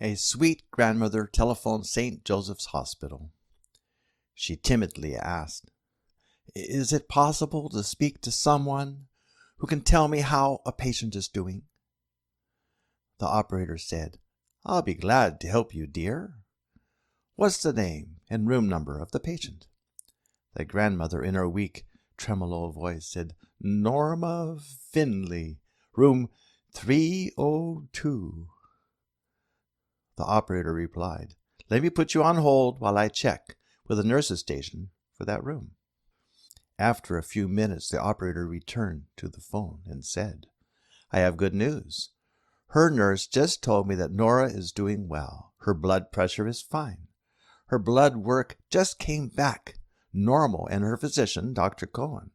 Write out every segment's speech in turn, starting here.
A sweet grandmother telephoned St. Joseph's Hospital. She timidly asked, "Is it possible to speak to someone who can tell me how a patient is doing?" The operator said, "I'll be glad to help you, dear. What's the name and room number of the patient?" The grandmother, in her weak, tremolo voice, said, "Norma Finley, room 302. The operator replied, "Let me put you on hold while I check with the nurse's station for that room." After a few minutes, the operator returned to the phone and said, "I have good news. Her nurse just told me that Nora is doing well. Her blood pressure is fine. Her blood work just came back normal, and her physician, Dr. Cohen,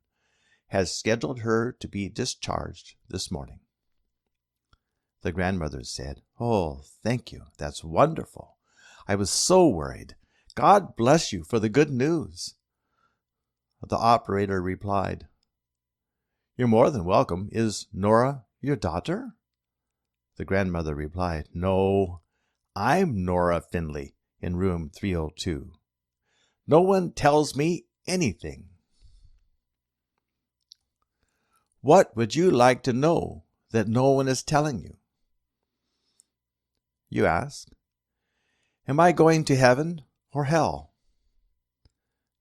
has scheduled her to be discharged this morning." The grandmother said, "Oh, thank you. That's wonderful. I was so worried. God bless you for the good news." The operator replied, "You're more than welcome. Is Nora your daughter?" The grandmother replied, "No, I'm Nora Finley in room 302. No one tells me anything." What would you like to know that no one is telling you? You ask, "Am I going to heaven or hell?"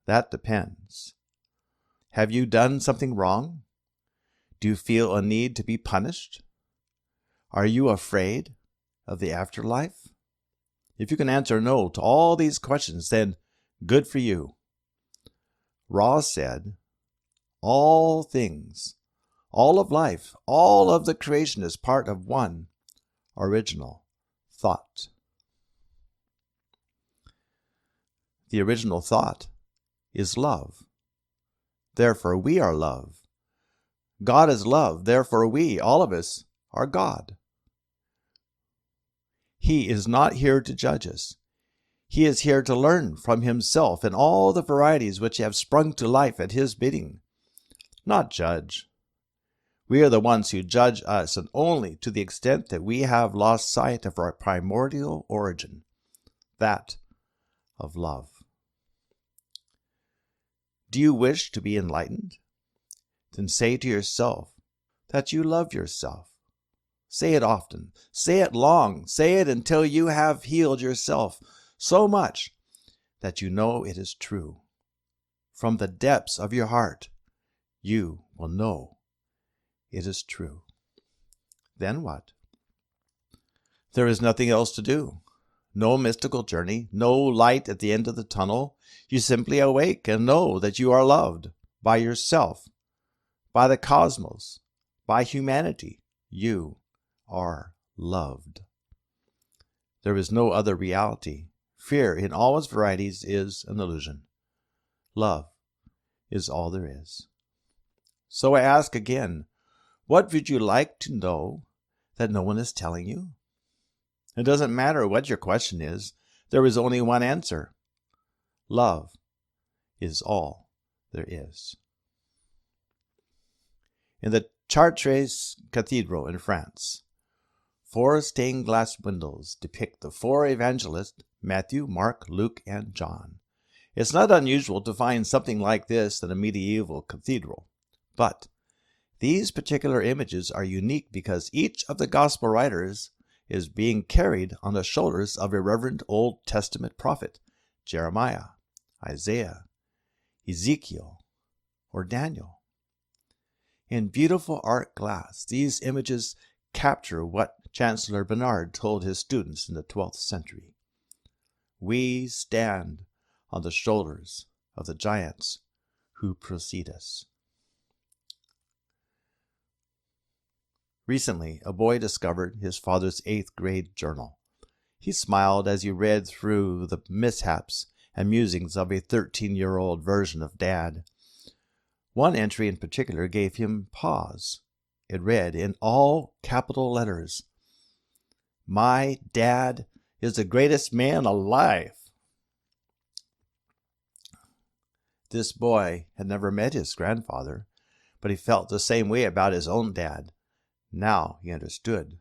That depends. Have you done something wrong? Do you feel a need to be punished? Are you afraid of the afterlife? If you can answer no to all these questions, then good for you. Ross said, "All things, all of life, all of the creation is part of one original thought." The original thought is love. Therefore, we are love. God is love. Therefore, we, all of us, are God. He is not here to judge us. He is here to learn from himself and all the varieties which have sprung to life at his bidding, not judge. We are the ones who judge us, and only to the extent that we have lost sight of our primordial origin, that of love. Do you wish to be enlightened? Then say to yourself that you love yourself. Say it often. Say it long. Say it until you have healed yourself so much that you know it is true. From the depths of your heart, you will know it is true. Then what? There is nothing else to do. No mystical journey, no light at the end of the tunnel. You simply awake and know that you are loved by yourself, by the cosmos, by humanity. You are loved. There is no other reality. Fear in all its varieties is an illusion. Love is all there is. So I ask again, what would you like to know that no one is telling you? It doesn't matter what your question is. There is only one answer. Love is all there is. In the Chartres Cathedral in France, 4 stained glass windows depict the 4 evangelists, Matthew, Mark, Luke, and John. It's not unusual to find something like this in a medieval cathedral, but these particular images are unique because each of the gospel writers is being carried on the shoulders of a reverend Old Testament prophet, Jeremiah, Isaiah, Ezekiel, or Daniel. In beautiful art glass, these images capture what Chancellor Bernard told his students in the 12th century. We stand on the shoulders of the giants who precede us. Recently, a boy discovered his father's 8th grade journal. He smiled as he read through the mishaps and musings of a 13-year-old version of Dad. One entry in particular gave him pause. It read in all capital letters, "My dad is the greatest man alive." This boy had never met his grandfather, but he felt the same way about his own dad. Now he understood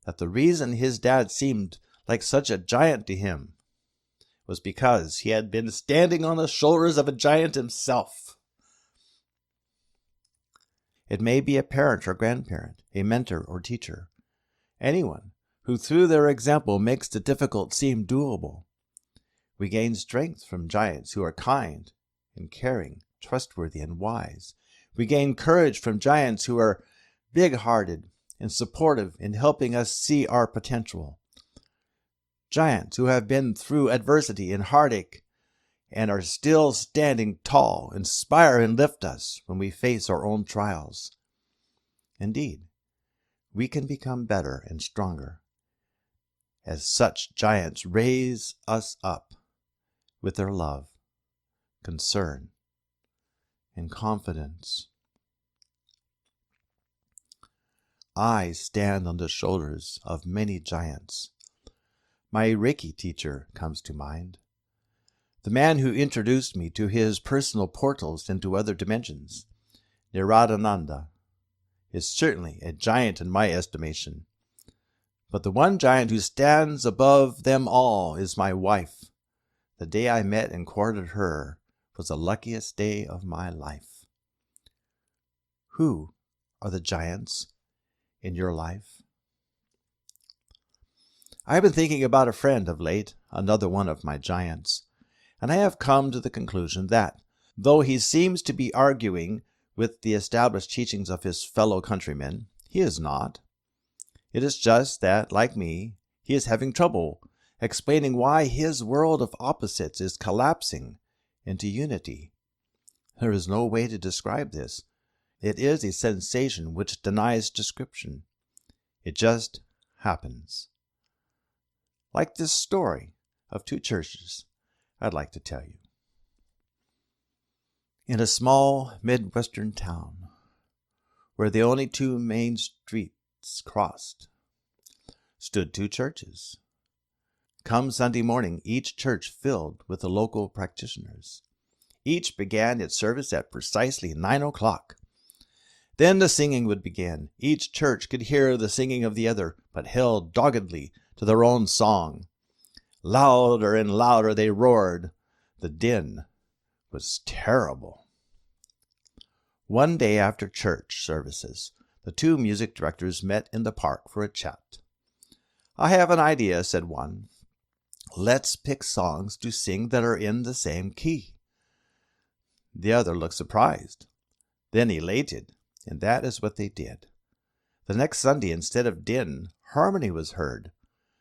that the reason his dad seemed like such a giant to him was because he had been standing on the shoulders of a giant himself. It may be a parent or grandparent, a mentor or teacher, anyone who through their example makes the difficult seem doable. We gain strength from giants who are kind and caring, trustworthy and wise. We gain courage from giants who are big-hearted and supportive in helping us see our potential. Giants who have been through adversity and heartache and are still standing tall, inspire and lift us when we face our own trials. Indeed, we can become better and stronger as such giants raise us up with their love, concern, and confidence. I stand on the shoulders of many giants. My Reiki teacher comes to mind. The man who introduced me to his personal portals into other dimensions, Niradananda, is certainly a giant in my estimation. But the one giant who stands above them all is my wife. The day I met and courted her was the luckiest day of my life. Who are the giants in your life? I've been thinking about a friend of late, another one of my giants, and I have come to the conclusion that, though he seems to be arguing with the established teachings of his fellow countrymen, he is not. It is just that, like me, he is having trouble explaining why his world of opposites is collapsing into unity. There is no way to describe this. It is a sensation which denies description. It just happens. Like this story of two churches I'd like to tell you. In a small Midwestern town, where the only two main streets crossed, stood two churches. Come Sunday morning, each church filled with the local practitioners. Each began its service at precisely 9 o'clock. Then the singing would begin. Each church could hear the singing of the other, but held doggedly to their own song. Louder and louder they roared. The din was terrible. One day after church services, the two music directors met in the park for a chat. "I have an idea," said one. "Let's pick songs to sing that are in the same key." The other looked surprised, then elated, and that is what they did. The next Sunday, instead of din, harmony was heard.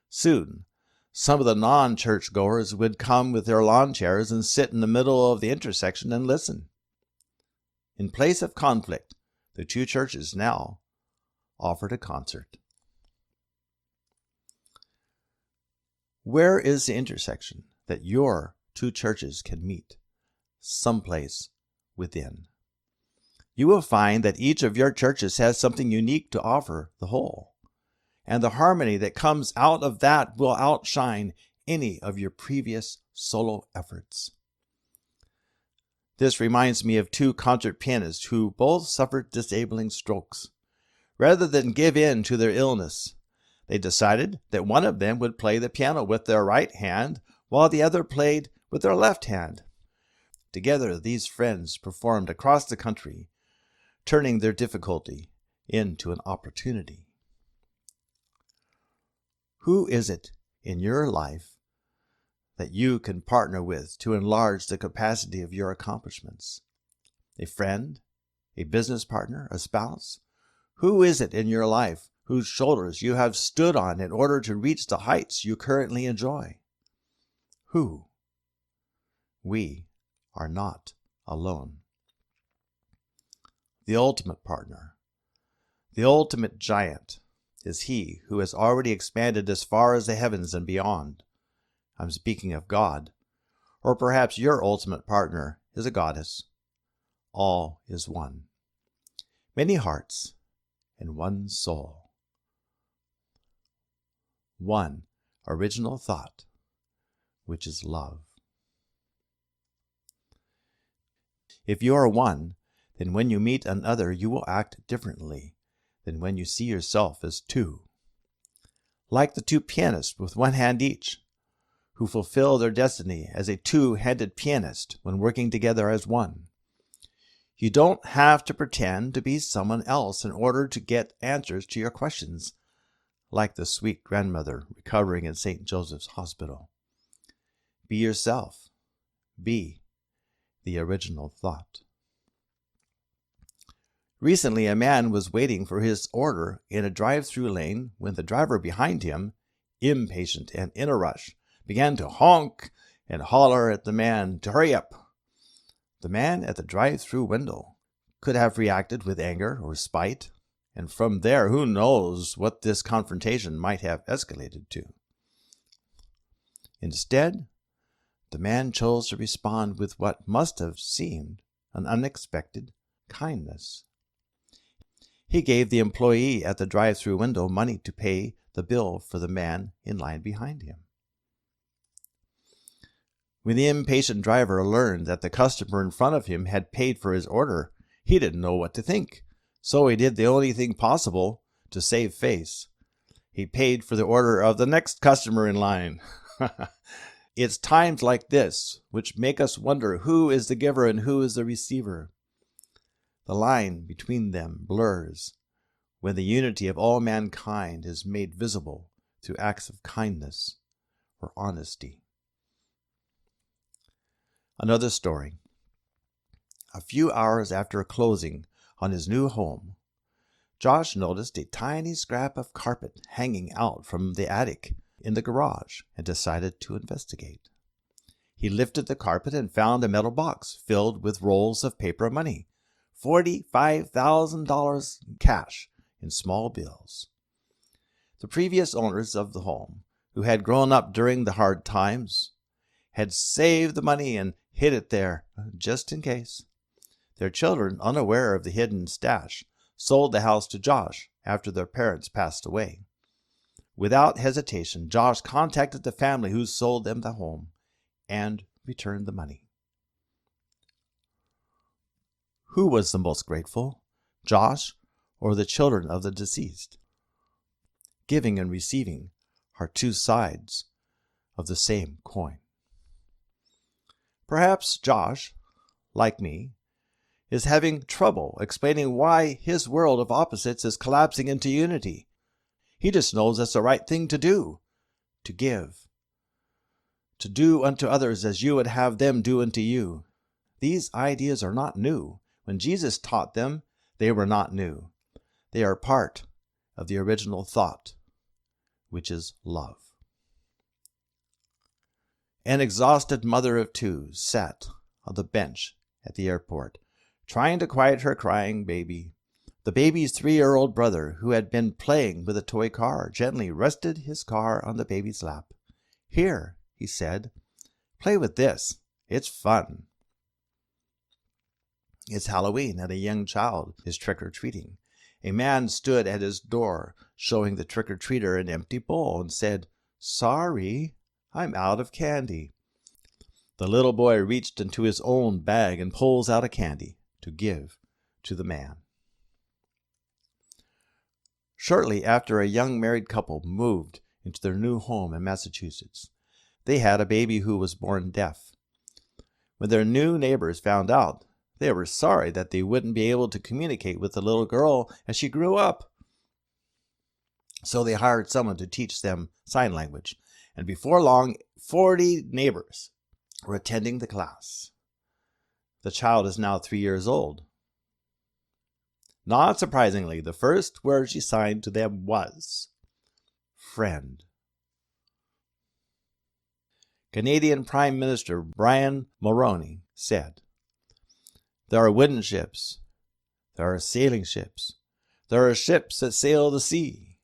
Soon, some of the non-church goers would come with their lawn chairs and sit in the middle of the intersection and listen. In place of conflict, the two churches now offered a concert. Where is the intersection that your two churches can meet? Someplace within. You will find that each of your churches has something unique to offer the whole, and the harmony that comes out of that will outshine any of your previous solo efforts. This reminds me of two concert pianists who both suffered disabling strokes. Rather than give in to their illness, they decided that one of them would play the piano with their right hand while the other played with their left hand. Together, these friends performed across the country, turning their difficulty into an opportunity. Who is it in your life that you can partner with to enlarge the capacity of your accomplishments? A friend? A business partner? A spouse? Who is it in your life whose shoulders you have stood on in order to reach the heights you currently enjoy? Who? We are not alone. The ultimate partner, the ultimate giant, is he who has already expanded as far as the heavens and beyond. I'm speaking of God. Or perhaps your ultimate partner is a goddess. All is one. Many hearts and one soul. One original thought, which is love. If you are one, then when you meet another, you will act differently than when you see yourself as two. like the two pianists with one hand each, who fulfill their destiny as a two-handed pianist when working together as one. You don't have to pretend to be someone else in order to get answers to your questions, like the sweet grandmother recovering in St. Joseph's Hospital. Be yourself. Be the original thought. Recently, a man was waiting for his order in a drive-through lane when the driver behind him, impatient and in a rush, began to honk and holler at the man to hurry up. The man at the drive-through window could have reacted with anger or spite, and from there, who knows what this confrontation might have escalated to. Instead, the man chose to respond with what must have seemed an unexpected kindness. He gave the employee at the drive-through window money to pay the bill for the man in line behind him. When the impatient driver learned that the customer in front of him had paid for his order, he didn't know what to think, so he did the only thing possible to save face. He paid for the order of the next customer in line. It's times like this which make us wonder who is the giver and who is the receiver. The line between them blurs when the unity of all mankind is made visible through acts of kindness or honesty. Another story. A few hours after closing on his new home, Josh noticed a tiny scrap of carpet hanging out from the attic in the garage and decided to investigate. He lifted the carpet and found a metal box filled with rolls of paper money, $45,000 cash in small bills. The previous owners of the home, who had grown up during the hard times, had saved the money and hid it there just in case. Their children, unaware of the hidden stash, sold the house to Josh after their parents passed away. Without hesitation, Josh contacted the family who sold them the home and returned the money. Who was the most grateful, Josh or the children of the deceased? Giving and receiving are two sides of the same coin. Perhaps Josh, like me, is having trouble explaining why his world of opposites is collapsing into unity. He just knows that's the right thing to do, to give, to do unto others as you would have them do unto you. These ideas are not new. When Jesus taught them, they were not new. They are part of the original thought, which is love. An exhausted mother of two sat on the bench at the airport, trying to quiet her crying baby. The baby's 3-year-old brother, who had been playing with a toy car, gently rested his car on the baby's lap. "Here," he said, "play with this. It's fun." It's Halloween, and a young child is trick-or-treating. A man stood at his door, showing the trick-or-treater an empty bowl, and said, "Sorry, I'm out of candy." The little boy reached into his own bag and pulls out a candy to give to the man. Shortly after, a young married couple moved into their new home in Massachusetts. They had a baby who was born deaf. When their new neighbors found out, they were sorry that they wouldn't be able to communicate with the little girl as she grew up. So they hired someone to teach them sign language, and before long, 40 neighbors were attending the class. The child is now 3 years old. Not surprisingly, the first word she signed to them was friend. Canadian Prime Minister Brian Mulroney said, "There are wooden ships, there are sailing ships, there are ships that sail the sea,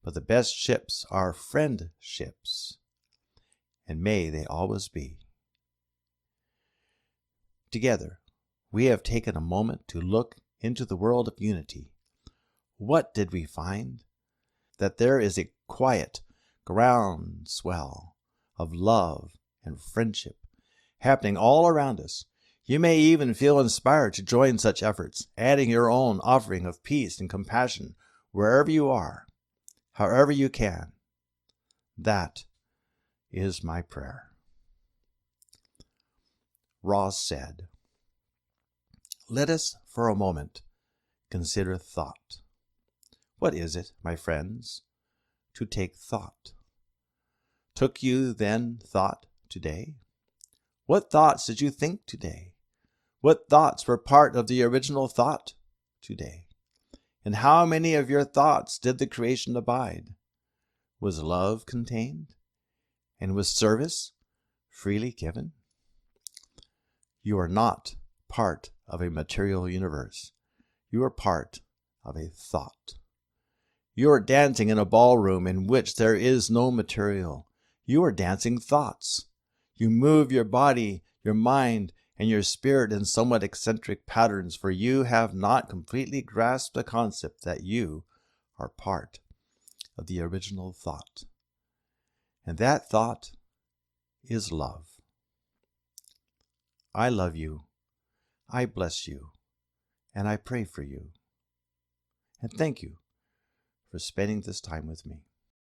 but the best ships are friendships, and may they always be." Together, we have taken a moment to look into the world of unity. What did we find? That there is a quiet groundswell of love and friendship happening all around us. You may even feel inspired to join such efforts, adding your own offering of peace and compassion wherever you are, however you can. That is my prayer. Ross said, "Let us for a moment consider thought. What is it, my friends, to take thought? Took you then thought today? What thoughts did you think today? What thoughts were part of the original thought today? In how many of your thoughts did the creation abide? Was love contained? And was service freely given? You are not part of a material universe. You are part of a thought. You are dancing in a ballroom in which there is no material. You are dancing thoughts. You move your body, your mind, and your spirit in somewhat eccentric patterns, for you have not completely grasped the concept that you are part of the original thought. And that thought is love. I love you, I bless you, and I pray for you. And thank you for spending this time with me.